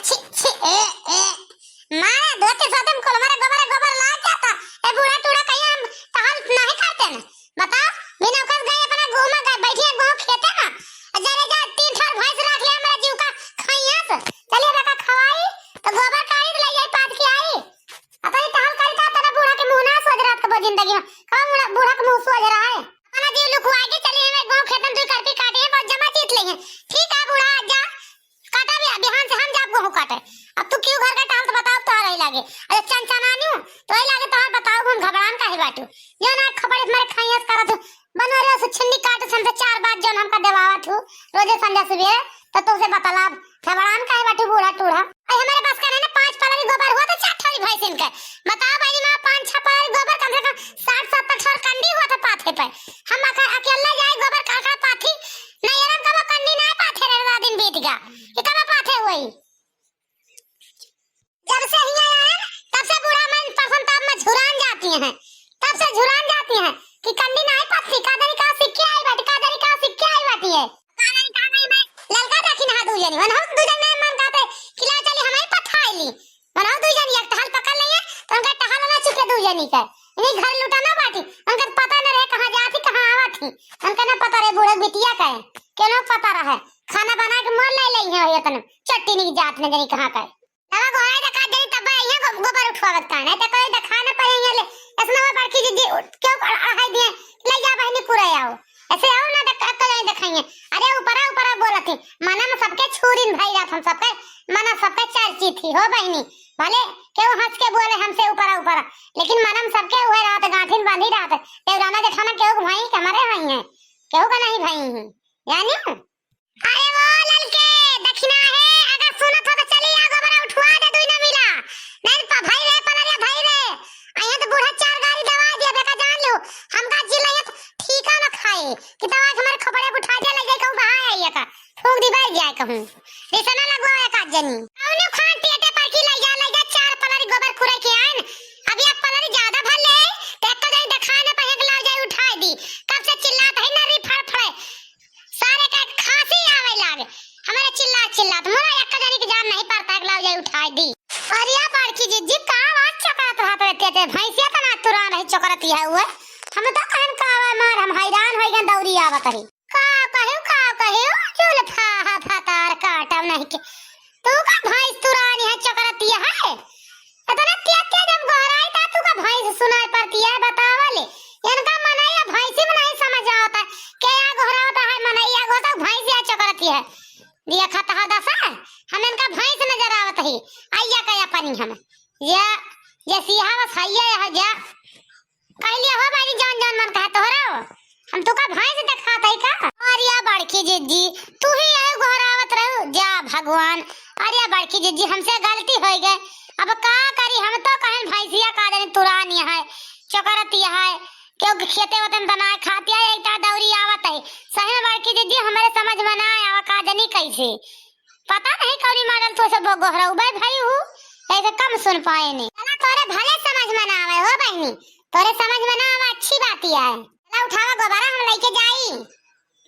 छी छी मारे धोते सादम को हमारे गोबर लाग जाता ए बूढ़ा टूड़ा कहीं हम टहल नहीं करते ना बताओ बिना कर गए अपना घूमा गए बैठिए गांव खेते ना जरे जा 3 ठार भैंस रख लिया मेरा जीव का खइया से चलिए बेटा खवाई तो गोबर काई ले जाई पाद के आई अपन टहल करता तेरा बूढ़ा के मुंह ना सोच रात के जिंदगी में कौन बूढ़ा के मुंह सोच रहा है अपना जीव लुकवा के चलिए हमें गांव खेतन तू करके काटे बहुत जमा जीत लेंगे ठीक है बूढ़ा जा काटा भी बिहान से हम जाब गेहूं काटे अब तू क्यों घर का टाल तो बताओ तो रही लागे अरे चंचनानी हूं तो ही लागे तो बताओ हम घबरान काहे बाटू जो ना खबरे मारे खाइयस करत बनो रे से छन्नी काट संते 4 बात जो हमका देवावत हूं रोजे संध्या सवेरे तो तुसे बतला घबरान काहे बाटू बूढ़ा टूढ़ा अरे हमारे पास का ना 5 पलारी गोबर हुआ तो 4 थाली भैंस इनके बताओ भाई मां 5-6 पलारी गोबर कम से कम 60-70 ठोर कंडी हुआ था पाथे पे हम अकेला जाए गोबर काका पाथी नहीं एरम का कंडी ना पाथे रे दिन बीत गया ये कब पाथे हुई जब से ही आया तब से बूढ़ा मन प्रसन्नता में झुरान जाती हैं तब से झुरान जाती हैं कि कंडी नहीं पत्ती कादरी का सिक्के आई बाटी कादरी का सिक्के आई बाटी है कादरी का नहीं मैं ललका देखी ना दू जनी मन हम दू जन में मन काते खिला चली हमें पथाईली मन हम दू जनी एक टहल पकड़ लिए तो उनका टहल ना चुके दू जनी का इन्हीं घर लुटाना बाटी उनका पता न रहे कहां जाती कहां आवत थी उनका ना पता रहे बूढ़े बिटिया का है केनो पता रहे खाना बना के मोर ले लई है इतने चट्टी नहीं जात ने जनी कहां का तब गोहाई दका दे तब ये गोबर उठवावत का नहीं तो कोई दिखाना पड़ेंगे ले इसमें वो बड़की जी क्यों आहाई दिए ले जा बहनी पूरा आओ ऐसे आओ ना अक्कल नहीं दिखाएंगे अरे ऊपर बोलत थी मना में सबके छुरीन भाई रात हम सबके मना सबके चर्ची थी हो बहनी भले क्यों हंस के बोले हमसे ऊपर लेकिन मना में सबके हुए रात गांठिन बांधी रात देवराना दिखाना क्यों भाई हमारे भाई हैं क्यों का नहीं भाई हैं यानी अरे वो ललके दक्षिणा है अगर सुनत हो तो चली आ गोबर उठवा दे दुई ना मिला नहीं तो भाई रे पलरिया भाई रे आया तो बूढ़ा 4 गाड़ी दवा दिया बेटा जान लो हमका जिला ठीक है ना खाए कि दवा हमारे खपड़े उठा दे ले जाए कहूं बाहर आइए का फूक दी बैठ जाए कहूं रिसना लगवाए का जनी औने खान पेटे पर की ले जा 4 पलरी गोबर खुरे के आन अब एक पलरी ज्यादा भर ले देख तो नहीं दिखाने पे एक लाव जाए उठा दी कब से चिल्लात है ना री फड़फड़े सारे का खांसी आवे लागे हमारे चिल्ला मोरा एक जनी के जान नहीं पड़ता एक लाव जाए उठा दी अरे या बड़की जी का आवाज चकरात हाथ रहते थे भैंसिया तना तुरान है चकरती है हुए हम तो कहन का मार हम हैरान हो गए दौरी आवत रही का कहे चल फा तार काटब नहीं के तू का भैंस तुरानी है चकरती है इतना क्या जब गहराई था तू का भैंस सुनाई पड़ती है बतावले इनका मनैया भैंसी में नहीं समझ आता क्या गहराता है मनैया गोता भैंसिया चकरती है दिया खाता है दसा हम इनका भैंस नजर आवत है आइया का अपनी हम ये सिहा बस हैया है जा कहलिए हो भाई जान मन कहा तोहरा हम तो का भैंस दिखात है का अरे या बड़की जिज्जी तू ही आए घोरावत रहो जा भगवान अरे या बड़की जिज्जी हमसे गलती हो गई अब का करी हम तो कहन भैंसिया का दिन तुरानी है चकरती है क्यों खेते वतन बनाए खाती है एक दौरी आवत है सही बड़की जिज्जी हमारे समझ में ना आवा का जनी कैसे पता नहीं कौरी मॉडल तो सब गोहरा भाई हूँ ऐसे कम सुन पाए नहीं तोरे भले समझ में ना आवे हो बहनी तोरे समझ में ना आवे अच्छी बात ही है चला उठावा गोबरा हम लेके जाई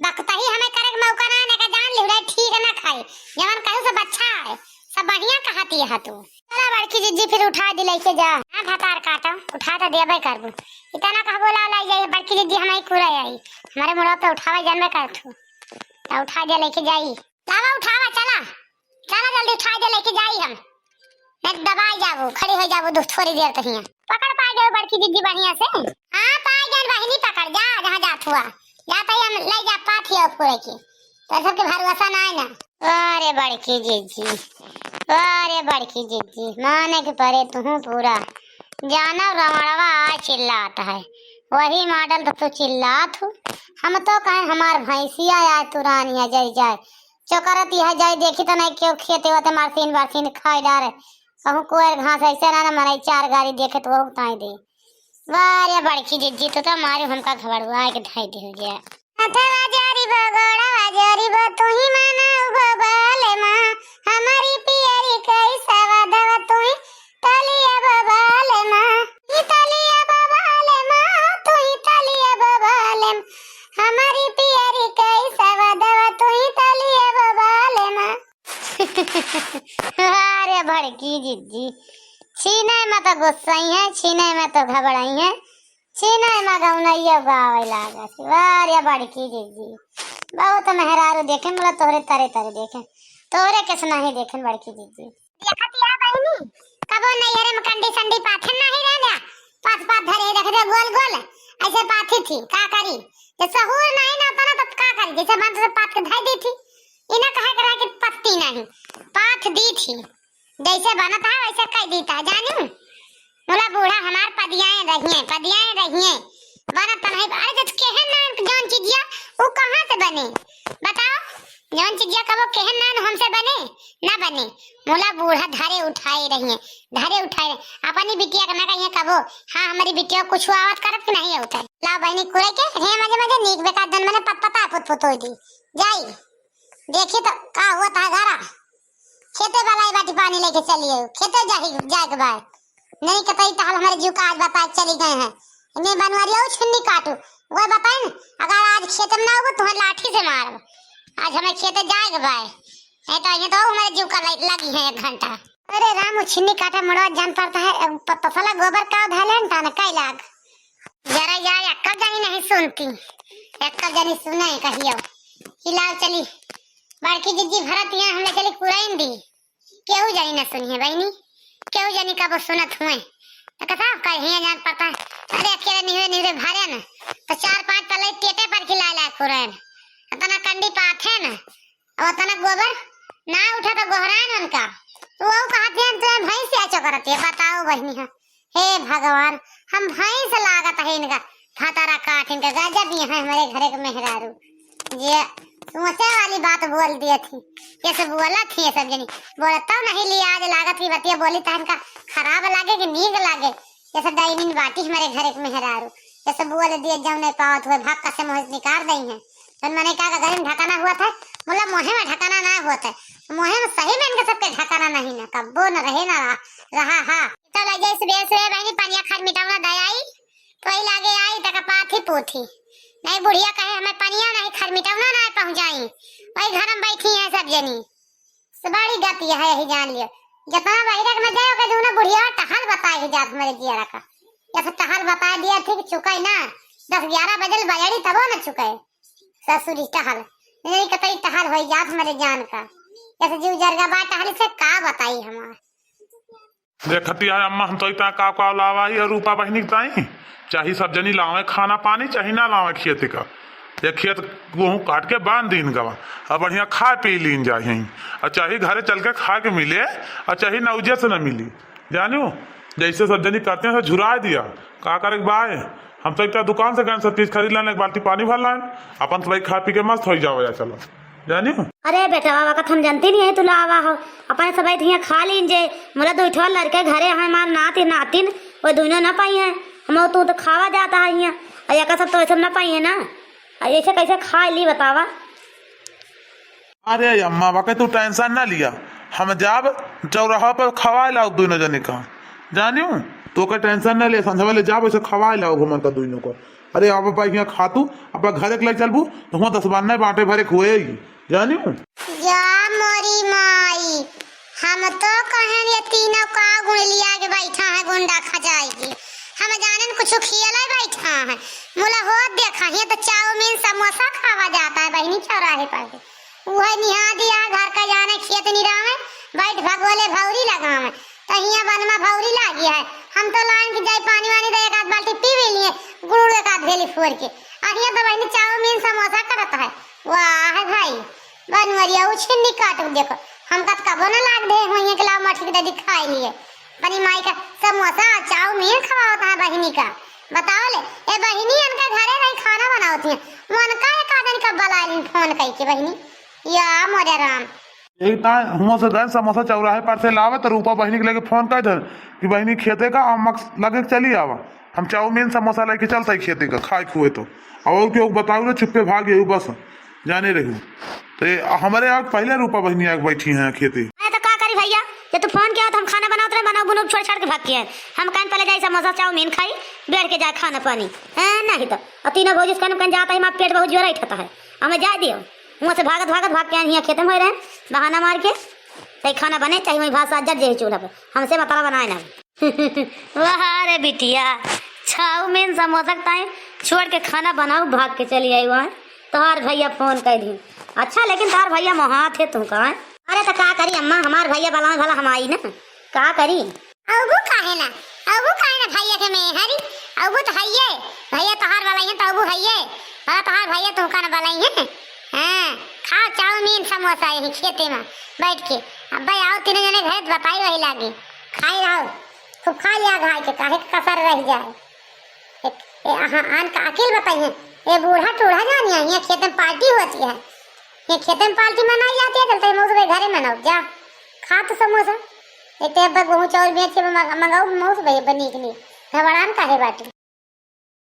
बकता ही हमें करे मौका ना आने का जान लिहड़ा ठीक है ना खाए जवन कहू सब अच्छा है सब बढ़िया कहती है तू चला बड़की जिज्जी फिर उठा दे लेके जा हां भातार काटा उठा तो देबे करबू इतना कह बोला लाई जाए बड़की जिज्जी हमारी पूरा आई हमारे मुड़ा पे उठावा जानबे करथू ता उठा दे लेके जाई लावा उठावा चला जल्दी उठा दे लेके जाई हम मैं दबाई जाबो खड़ी हो जाबो थोड़ी देर तक हिया पकड़ पाए गए बड़की जिज्जी बढ़िया से हां पाए गए बहनी पकड़ जा जहां जात हुआ जाता ही हम ले जा पाथिया पूरे की तो सबके भरोसा ना है ना अरे बड़की जिज्जी माने के परे तू पूरा जाना रमणवा चिल्लाता है वही मॉडल तो तू चिल्लात हो हम तो कहे हमार भैंसिया आए तुरानी है जाए चकरती है जाए देखी तो नहीं क्यों खेते होते मारसीन खाई डारे कहूँ कोई घास ऐसे ना मनाई 4 गाड़ी देखे तो वो उताई दे वारे बड़की जिज्जी तो मारे हमका घबड़ुआ के ढाई दे हो गया अथवा जारी बगोड़ा वाजारी बो तू ही माना बबाले मां हमारी पियरी कैसा वादवा तू ही तलिया बबाले मां ही तलिया बबाले मां तू ही तलिया बबाले हमारी पियरी कैसा वादवा तू ही तलिया बबाले मां अरे भड़की जिज्जी, छीने में तो गुस्साई है, छीने में तो घबराई है, छीने में गौनैया गावे लागा। अरे भड़की जिज्जी, बहुत मेहरारू देखे मतलब तोहरे तरे तरे देखे, तोहरे के सुनाही देखे भड़की जिज्जी। देखतिया बहिनी कबो नैहरे में कंडी संडी पाथे नहीं रहना, पाथ पाथ धरे रख दे गोल गोल ऐसे पाथी थी। का करी जे सहूर नहीं ना तना तो का करी, जैसे मन से पाथ के धाई दी थी, इना कहे करा के पत्ती नहीं पाथ दी थी, जैसे बनता है वैसे कह दीता। जानू मोला बूढ़ा हमार पदियाएं रहिए बनत नहीं। अरे जब केहन ना जौन चीजिया वो कहां से बने बताओ, जौन चीजिया कबो केहन ना हमसे बने ना बने। मोला बूढ़ा धारे उठाए अपनी बिटिया का ना कहिए कबो हाँ हमारी बिटिया कुछ आवत करत कि नहीं होता। ला बहनी कुरे के हे मजे नीक बेका दन मने पत्ता पुत होई दी जाई देखी तो का हुआ था घरा खेते वाला बाटी पानी लेके चलिए खेते जाए के बाद नहीं कतई ताल हमारे जीव का आज बता चली गए हैं। इन्हें बनवारिया छुन्नी काटू वो बताए न अगर आज खेत में ना होगा तो लाठी से मारो। आज हमें खेते जाएगा भाई नहीं तो हमारे जीव का लगी है 1 घंटा। अरे राम छिन्नी काटा मुड़वा जान पड़ता है पसला गोबर का धाले न ताने कई लाग जरा यार अक्कल जानी नहीं सुनती, अक्कल जानी सुने कहियो हिलाओ चली बड़की जिज्जी भरतिया हमने चली कुराइन दी केहू जानी न सुनिए बहनी, केहू जानी कब सुनत हुए कथा कहिए जान पड़ता है। अरे अकेले निहरे भरे न तो 4-5 तले टेटे पर खिला कुराइन तना कंडी पाथे न और तना गोबर ना उठा तो गोहरान उनका वो कहते हैं तो भैंस से आचो करती है। बताओ बहनी हे भगवान हम भैंस लागत है इनका फतारा काट इनका गजब ये है हमारे घरे के मेहरारू ये सोचे वाली बात बोल दी थी कैसे बोला थी ये सब जनी बोलता नहीं लिया आज लागत की बतिया बोली था इनका खराब लागे कि नीक लागे जैसे डाइनिंग बाटी हमारे घरे के मेहरारू जैसे बोल दिए जब नहीं पावत हुए भाग का से मोह निकाल दी है। तो मैंने कहा घर में ढकाना हुआ था बोला मोहे में ढकाना ना हुआ था मोहे में सही में इनके सबके ढकाना नहीं ना कब्बो न रहे ना रहा हाँ तो लगे सुबह बहनी पानिया खाद मिटावना दयाई तो ही लागे आई तक पाथी पोथी नहीं बुढ़िया कहे हमें पनिया नहीं खर मिटावना ना पहुंचाई वही घर में बैठी है सब जनी बड़ी गति है यही जान लियो जितना बहिरक में जाओगे दोनों बुढ़िया टहल बताई जात मेरे जिया का जैसे टहल बता दिया ठीक चुकाई ना 10-11 बजल बजड़ी तबो न चुकाई ससुरी टहल नहीं कतई टहल हो जात मेरे जान का जैसे जीव जरगा बा टहल से का बताई हमार देखती है अम्मा हम तो इतना का लावाई और रूपा बहनी ताई चाहे सब जनी लावे खाना पानी चाहे ना लावे खेत का ये खेत गेहूँ काट के बांध दीन गवा और बढ़िया खा पी लीन जाए और चाहे घरे चल के खा के मिले और चाहे नौजे से न मिली जानू जैसे सब जनी करते हैं झुरा दिया का करे बाय हम तो एक दुकान से गए सब चीज खरीद लाने 1 बाल्टी पानी भर लाए अपन तो भाई खा पी के मस्त हो जाओ या चलो जानी अरे बेटा बाबा का हम जानते नहीं है तू लावा हो अपन सब यहाँ खा लीन जे मोला 2 लड़के घरे हमार नातिन वो दोनों ना पाई है हम तो खावा जाता है यहाँ और या सब तो ऐसा ना पाई है ना ऐसे कैसे खा ली बतावा। अरे अम्मा बाके तू टेंशन ना लिया हम जाब चौराहा पर खवा लाओ दोनों जने का जानियो तो का टेंशन ना ले संझा वाले जाब ऐसे खवा लाओ घुमन का दोनों को। अरे आप पाई यहाँ खातू अपना घरे के लग चलबू तो वहाँ 10 बार बांटे भरे खुए जानियो जा मोरी माई हम तो कहन ये तीनों का गुण लिया के बैठा है गुंडा खा जाएगी हम जानन कुछ खियाला बैठा है मोला हो देखा है तो चाउमीन समोसा खावा जाता है बहनी चौराहे पर वह निहा दिया घर का जाने खेत निरावे बैठ भगोले भौरी लगावे तो हिया बनमा भौरी लागी है हम तो लाइन की जाए पानी वानी दे 1 बाल्टी पी भी लिए गुड़ 1 भेली फोड़ के अहिया तो बहनी चाउमीन समोसा करता है वाह भाई बनवरिया उछनी काटू देखो हम कबो न लाग दे होइए के लाव मठ के दिखाई लिए बनी माई का समोसा चाउमीन खवाता है बहनी का बताओ ले ए बहनी इनका घरे रही खाना बनावती है मन का एक आदमी का बलाइन फोन कई के बहनी या मोरे राम एक ता हम से गए समोसा चौराहे पर से लावे तो रूपा बहनी के लेके फोन कर दे कि बहनी खेते का अमक लगे चली आवा हम चाउमीन समोसा लेके चलता है खेते का खाए खुए तो और क्यों बताओ ना चुपके भाग गए बस जाने रही तो हमारे आग पहले रूपा बहनी आग बैठी हैं खेती तो का करी भैया जब तू फोन किया तो हम खाना बनाते रहे बनाओ बुनो छोड़ छाड़ के भाग के हम कहीं पहले जाए समोसा चाउमीन खाई बैठ के जाए खाना पानी है नहीं तो और तीनों भोज कहीं जाता है पेट बहुत जोर उठता है हमें जा दियो वहाँ से भागत भाग के यहाँ खेत में हो रहे बहाना मार के चाहे खाना बने चाहे वही भात साथ जट चूल्हा पर, हमसे मतलब बनाए ना। वाह रे बिटिया, चाउमीन समोसा टाइम छोड़ के खाना बनाऊ भाग के चली आई वहाँ। तोहार भैया फोन कर दी। अच्छा लेकिन तार भैया मोहा थे तू कहाँ? अरे तो का करी अम्मा, हमार भैया भला भला हम आई ना, का करी? अबू काहे ना भैया के में हरी अबू तो हइये भैया तोहार वाला है, तो अबू हइये भला तोहार भैया तू का वाला है। हां खाओ चाउमीन समोसा यही खेते में बैठ के। अब भाई आओ तीनों जने घर बताई वही लागे खाई रहो, खूब खा लिया घाई के काहे कसर रह जाए। आन का अकेल बताइए ये बूढ़ा टूढ़ा जानी है, यहाँ खेत में पार्टी होती है, ये खेत में पार्टी मनाई जाती है। चलते मौसम घरे मनाओ जा खा तो समोसा एक गेहूँ चावल बेच के मंगाओ मौस भाई बनी के लिए घबरान काहे बाटी।